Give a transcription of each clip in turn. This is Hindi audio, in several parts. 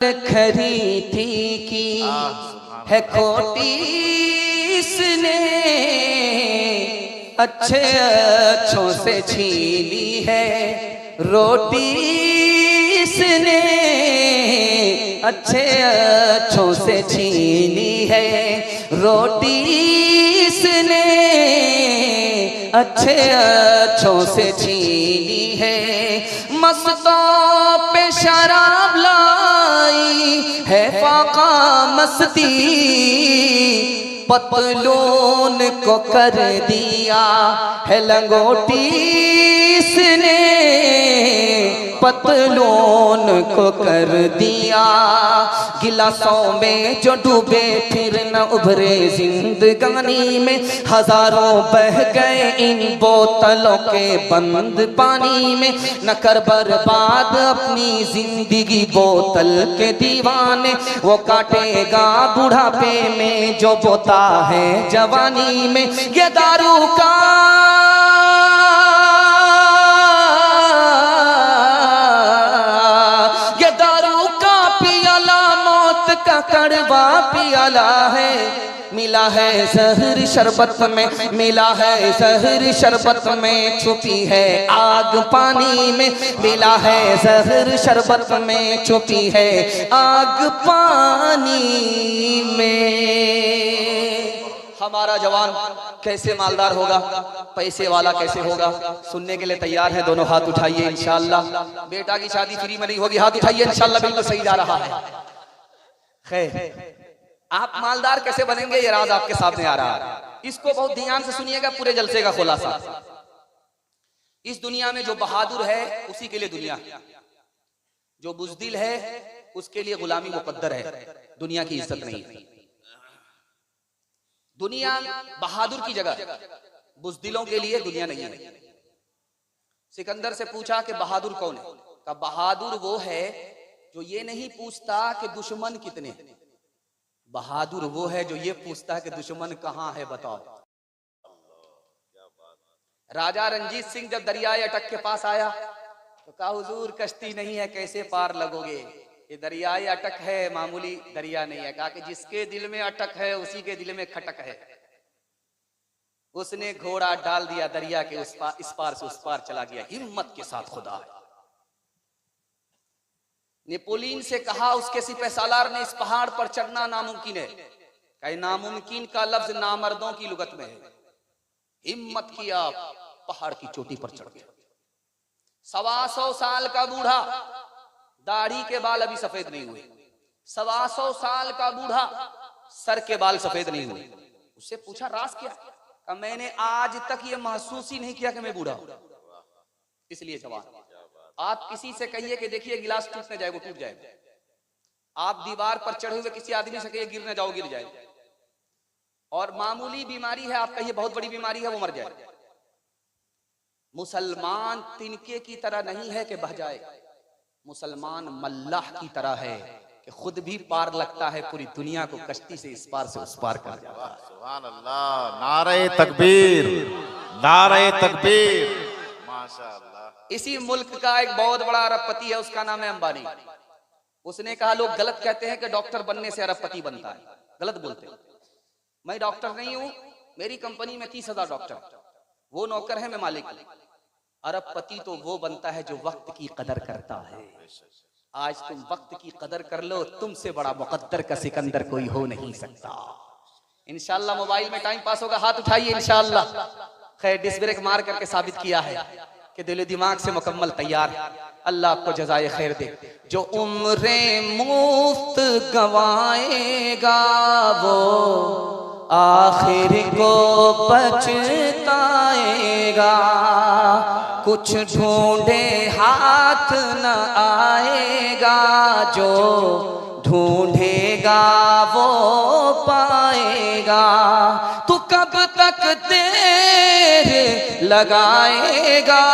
खरी थी की है खोटी इसने, अच्छे अच्छों से छीनी है रोटी इसने, अच्छे अच्छों से छीनी है रोटी इसने, अच्छे अच्छों से छीनी है। मस्तों पे शराब लाई है फाका मस्ती, पतलून को कर दिया है लंगोटी इसने, पतलून को कर दिया। गिलासों में जो डूबे फिर न उभरे जिंदगानी में, हजारों बह गए इन बोतलों के बंद पानी में। न कर बर्बाद अपनी जिंदगी बोतल के दीवाने, वो काटेगा बुढ़ापे में जो बोता है जवानी में। ये दारू का कड़वा पियाला है, मिला है जहर शरबत में, मिला है जहर शरबत में, छुपी है आग पानी में, मिला है जहर शरबत में, छुपी है आग पानी में। हमारा जवान कैसे मालदार होगा, पैसे वाला कैसे होगा, सुनने के लिए तैयार है? दोनों हाथ उठाइए इंशाअल्लाह। बेटा की शादी फ्री में नहीं होगी, हाथ उठाइए इंशाअल्लाह, बिल्कुल सही जा रहा है। खैर, आप मालदार कैसे बनेंगे ये राज आपके सामने आ रहा है, इसको बहुत ध्यान से सुनिएगा, पूरे जलसे का खुलासा। इस दुनिया में जो बहादुर है उसी के लिए दुनिया, जो बुज़दिल है उसके लिए गुलामी मुकद्दर है, दुनिया की इज्जत नहीं है। दुनिया बहादुर की जगह, बुज़दिलों के लिए दुनिया नहीं है। सिकंदर से पूछा कि बहादुर कौन है? कहा बहादुर वो है जो ये नहीं पूछता कि दुश्मन कितने हैं, बहादुर वो है जो ये पूछता है कि दुश्मन कहां है बताओ। राजा रंजीत सिंह जब दरियाए अटक के पास आया तो कहा हुजूर कश्ती नहीं है, कैसे पार लगोगे? ये दरियाए अटक है, मामूली दरिया नहीं है। कहा कि जिसके दिल में अटक है उसी के दिल में खटक है। उसने घोड़ा डाल दिया दरिया के उस पार से उस पार चला गया, हिम्मत के साथ खुदा है। नेपोलियन से कहा उसके सिपह सालार ने, इस पहाड़ पर चढ़ना नामुमकिन है। कहा नामुमकिन का लफ्ज नामर्दों की लुगत में है। हिम्मत किया, पहाड़ की चोटी पर चढ़ गया। 125 साल का बूढ़ा, दाढ़ी के बाल अभी सफेद नहीं हुए। 125 साल का बूढ़ा, सर के बाल सफेद नहीं हुए। उससे पूछा राज क्या? कहा मैंने आज तक ये महसूस ही नहीं किया कि मैं बूढ़ा हूं। इसलिए जवाब, आप किसी से कहिए कि देखिए गिलास टूट न जाए, वो टूट जाएगा। आप दीवार पर चढ़े हुए किसी आदमी से कहिए गिर न जाओ, गिर जाए। और मामूली बीमारी है, आप कहिए बहुत बड़ी बीमारी है, वो मर जाए। मुसलमान तिनके की तरह नहीं है कि बह जाए, मुसलमान मल्लाह की तरह है कि खुद भी पार लगता है, पूरी दुनिया को कश्ती से इस पार से उस पार कर जाता है। सुभान अल्लाह, नारे तकबीर, नारे तकबीर, माशाअल्लाह। इसी मुल्क का एक बहुत बड़ा अरबपति है, उसका नाम है अंबानी। उसने कहा लोग गलत कहते हैं कि डॉक्टर बनने से अरबपति बनता है, गलत बोलते हैं। मैं डॉक्टर नहीं हूं, मेरी कंपनी में 30,000 डॉक्टर, वो नौकर है, मैं मालिक। अरबपति तो वो बनता है जो वक्त की कदर करता है। आज तुम वक्त की कदर कर लो, तुमसे बड़ा मुकद्दर का सिकंदर कोई हो नहीं सकता। इंशाल्लाह मोबाइल में टाइम पास होगा, हाथ उठाइए इंशाल्लाह। खैर, डिस्क ब्रेक मार करके साबित किया है कि दिल दिमाग से मुकम्मल तैयार है। अल्लाह आपको जज़ाए खैर दे। जो उम्रे मुफ्त गवाएगा वो आखिर को पछताएगा, कुछ ढूंढे हाथ न आएगा, जो ढूंढेगा वो पाएगा। तू कब तक देर लगाएगा,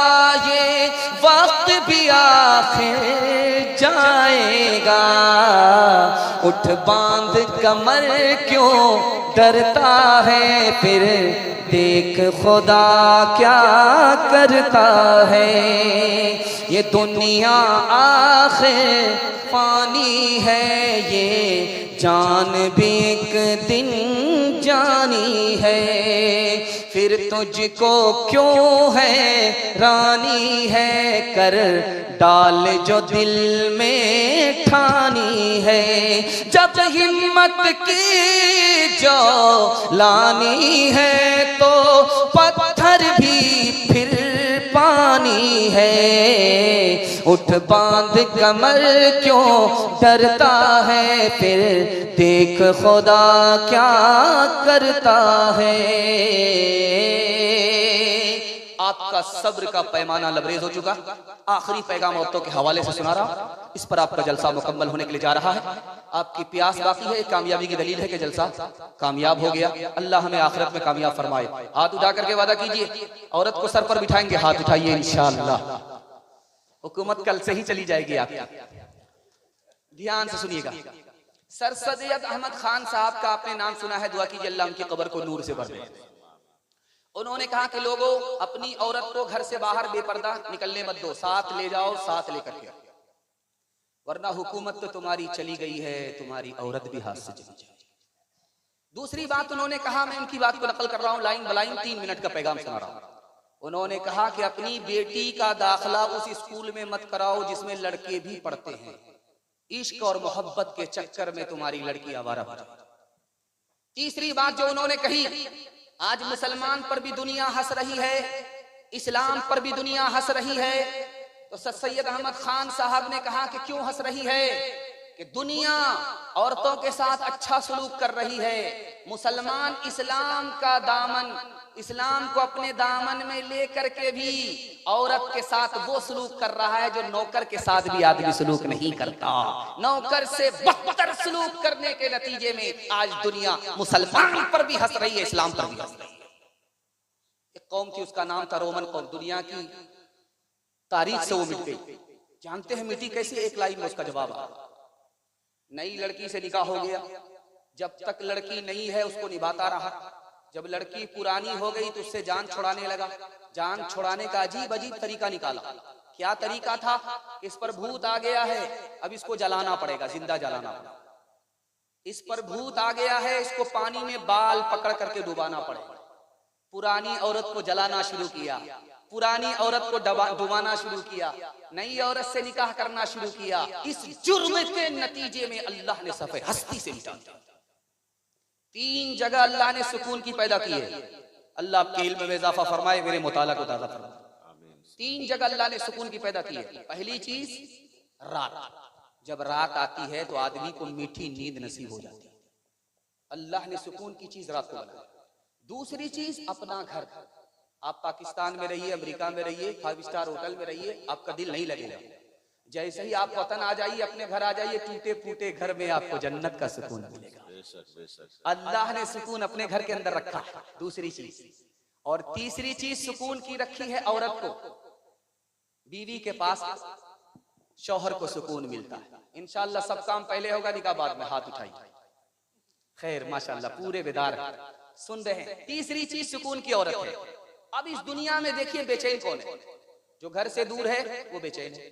ये वक्त भी आखिर जाएगा। उठ बांध कमर क्यों डरता है, फिर देख खुदा क्या करता है। ये दुनिया आखिर फानी है, ये जान भी एक दिन जानी है। फिर तुझको क्यों है रानी है, कर डाल जो दिल में ठानी है। जब हिम्मत की जो लानी है, तो पत्थर भी फिर पानी है। उठ बांध कमर क्यों डरता है, फिर देख खुदा क्या करता है। आपका सब्र का पैमाना लबरेज हो चुका। आखिरी पैगाम औरतों के हवाले से सुना रहा, इस पर आपका जलसा मुकम्मल होने के लिए जा रहा है। आपकी प्यास बाकी है, कामयाबी की दलील है कि जलसा कामयाब हो गया। अल्लाह हमें आखिरत में कामयाब फरमाए। हाथ उठा करके वादा कीजिए, औरत को सर पर बिठाएंगे, हाथ उठाइए इंशाअल्लाह। हुकूमत कल से ही चली जाएगी आपकी। ध्यान से सुनिएगा। सर सैयद अहमद खान साहब का आपने नाम सुना है, दुआ कीजिए अल्लाह उनकी कब्र को नूर से भर दे। उन्होंने कहा कि लोगों, अपनी औरत को घर से बाहर बेपर्दा निकलने मत दो, साथ ले जाओ, साथ लेकर के, वरना हुकूमत तो तुम्हारी चली गई है, तुम्हारी औरत भी हाथ से चली जाएगी। दूसरी बात उन्होंने कहा, मैं उनकी बात को नकल कर रहा हूं लाइन बलाइन, 3 मिनट का पैगाम सुना रहा हूं। उन्होंने कहा कि अपनी बेटी का दाखिला उस स्कूल में मत कराओ जिसमें लड़के भी पढ़ते हैं। इश्क और मोहब्बत के चक्कर में तुम्हारी लड़की आवारा हो जाए। तीसरी बात जो उन्होंने कही, आज मुसलमान पर भी दुनिया हंस रही है, इस्लाम पर भी दुनिया हंस रही है। तो सर सैयद अहमद खान साहब ने कहा कि क्यों हंस रही है, कि दुनिया औरतों के साथ अच्छा सलूक कर रही है। मुसलमान इस्लाम का दामन, इस्लाम को अपने दामन में लेकर के भी औरत के साथ वो सलूक कर रहा है जो नौकर के साथ भी आदमी सलूक नहीं करता। नौकर से बदतर सलूक करने के नतीजे में आज दुनिया मुसलमान पर भी हंस रही है, इस्लाम पर भी हंस रही है। एक कौम थी, उसका नाम था रोमन कौम। दुनिया की तारीख से वो मिट गई। जानते हैं मिट्टी कैसे? एक लाइन में उसका जवाब आ, नई लड़की से निकाह हो गया, जब तक लड़की नई है उसको निभाता रहा। जब लड़की पुरानी हो गई तो उससे जान छुड़ाने लगा। जान छुड़ाने का अजीब अजीब तरीका निकाला। क्या तरीका था? इस पर भूत आ गया है, अब इसको जलाना पड़ेगा, जिंदा जलाना पड़ेगा। इस पर भूत आ गया है, इसको पानी में बाल पकड़ करके डुबाना पड़ेगा। पुरानी औरत को जलाना शुरू किया, पुरानी औरत को डुबाना शुरू किया, नई औरत से निकाह करना शुरू किया। इस जुर्म के नतीजे में अल्लाह ने सफे हस्ती से मिटा दिया। 3 जगह अल्लाह ने सुकून की पैदा की है। अल्लाह आपके इल्म में इजाफा फरमाए, मेरे मुताला को ताज़ा फरमाए। 3 जगह अल्लाह ने सुकून की पैदा की है। पहली चीज रात, जब रात आती है तो आदमी को मीठी नींद नसीब हो जाती है। अल्लाह ने सुकून की चीज रात को बनाई। दूसरी चीज अपना घर। आप पाकिस्तान में रहिए, अमेरिका में रहिए, 5 स्टार होटल में रहिए, आपका दिल नहीं लगेगा। जैसे ही आप वतन आ जाइए, अपने घर आ जाइए, टूटे फूटे घर में आपको जन्नत का सुकून मिलेगा। अल्लाह ने सुकून अपने घर के अंदर रखा है। दूसरी चीज, और तीसरी चीज सुकून की रखी है औरत को। बीवी के पास शौहर को सुकून मिलता है। इंशाअल्लाह सब काम पहले होगा, निकाह बाद में। हाथ उठाइए। खैर माशाअल्लाह पूरे बेदार सुन रहे हैं। तीसरी चीज सुकून की औरत है। अब इस दुनिया में देखिए बेचैन कौन है? जो घर से दूर है वो बेचैन है,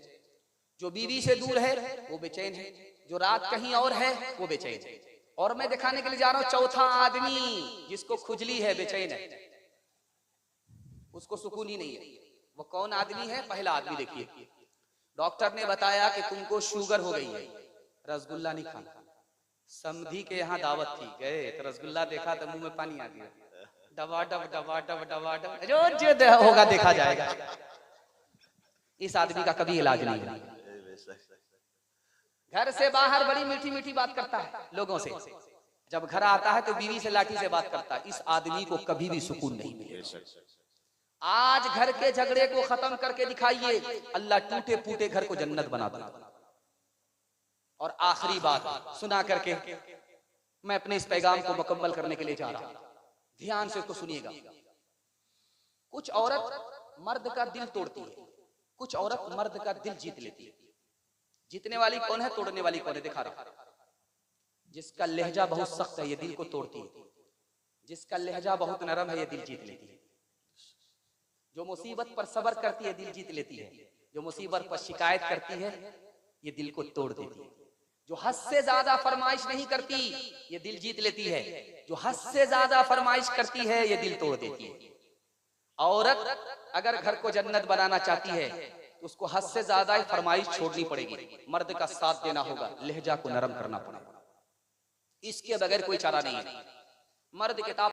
जो बीवी से दूर है वो बेचैन है, जो रात कहीं और है वो बेचैन है। और मैं दिखाने के लिए जा रहा हूं चौथा आदमी जिसको खुजली है, बेचैन है, उसको सुकून ही नहीं है। वो कौन आदमी है? पहला आदमी देखिए, डॉक्टर ने बताया कि तुमको शुगर हो गई है, रसगुल्ला नहीं खाना। समधी के यहाँ दावत थी, गए तो रसगुल्ला देखा तो मुंह में पानी आ गया। डबाडब डबाडब डबाडब, जो होगा देखा जाएगा। इस आदमी का कभी इलाज नहीं है। घर से बाहर बड़ी मीठी मीठी बात करता है लोगों से, जब घर आता है तो बीवी से लाठी से बात करता है। इस आदमी को कभी भी सुकून नहीं मिलेगा। आज घर के झगड़े को खत्म करके दिखाइए, अल्लाह टूटे फूटे घर को जन्नत बना देगा। और आखिरी बात सुना करके मैं अपने इस पैगाम को मुकम्मल करने के लिए जा रहा हूं। ध्यान से उसको सुनिएगा। कुछ औरत मर्द का दिल तोड़ती है, कुछ औरत मर्द का दिल जीत लेती है। जीतने वाली कौन है, तोड़ने वाली कौन है? दिखा रहा। जिसका लहजा बहुत सख्त है ये दिल को तोड़ती है, जिसका लहजा बहुत नरम है ये दिल जीत लेती है। जो मुसीबत पर सब्र करती है दिल जीत लेती है। जो मुसीबत पर शिकायत करती है ये दिल को तोड़ देती है। जो हद से ज्यादा फरमाइश नहीं करती ये दिल जीत लेती है। जो हद से ज्यादा फरमाइश करती है ये दिल तोड़ देती है। औरत अगर घर को जन्नत बनाना चाहती है तो उसको हद से ज्यादा ही फरमाइश छोड़नी पड़ेगी। मर्द का साथ देना होगा, लहजा को नरम करना पड़ेगा, इसके बगैर कोई चारा नहीं है। मर्द किताब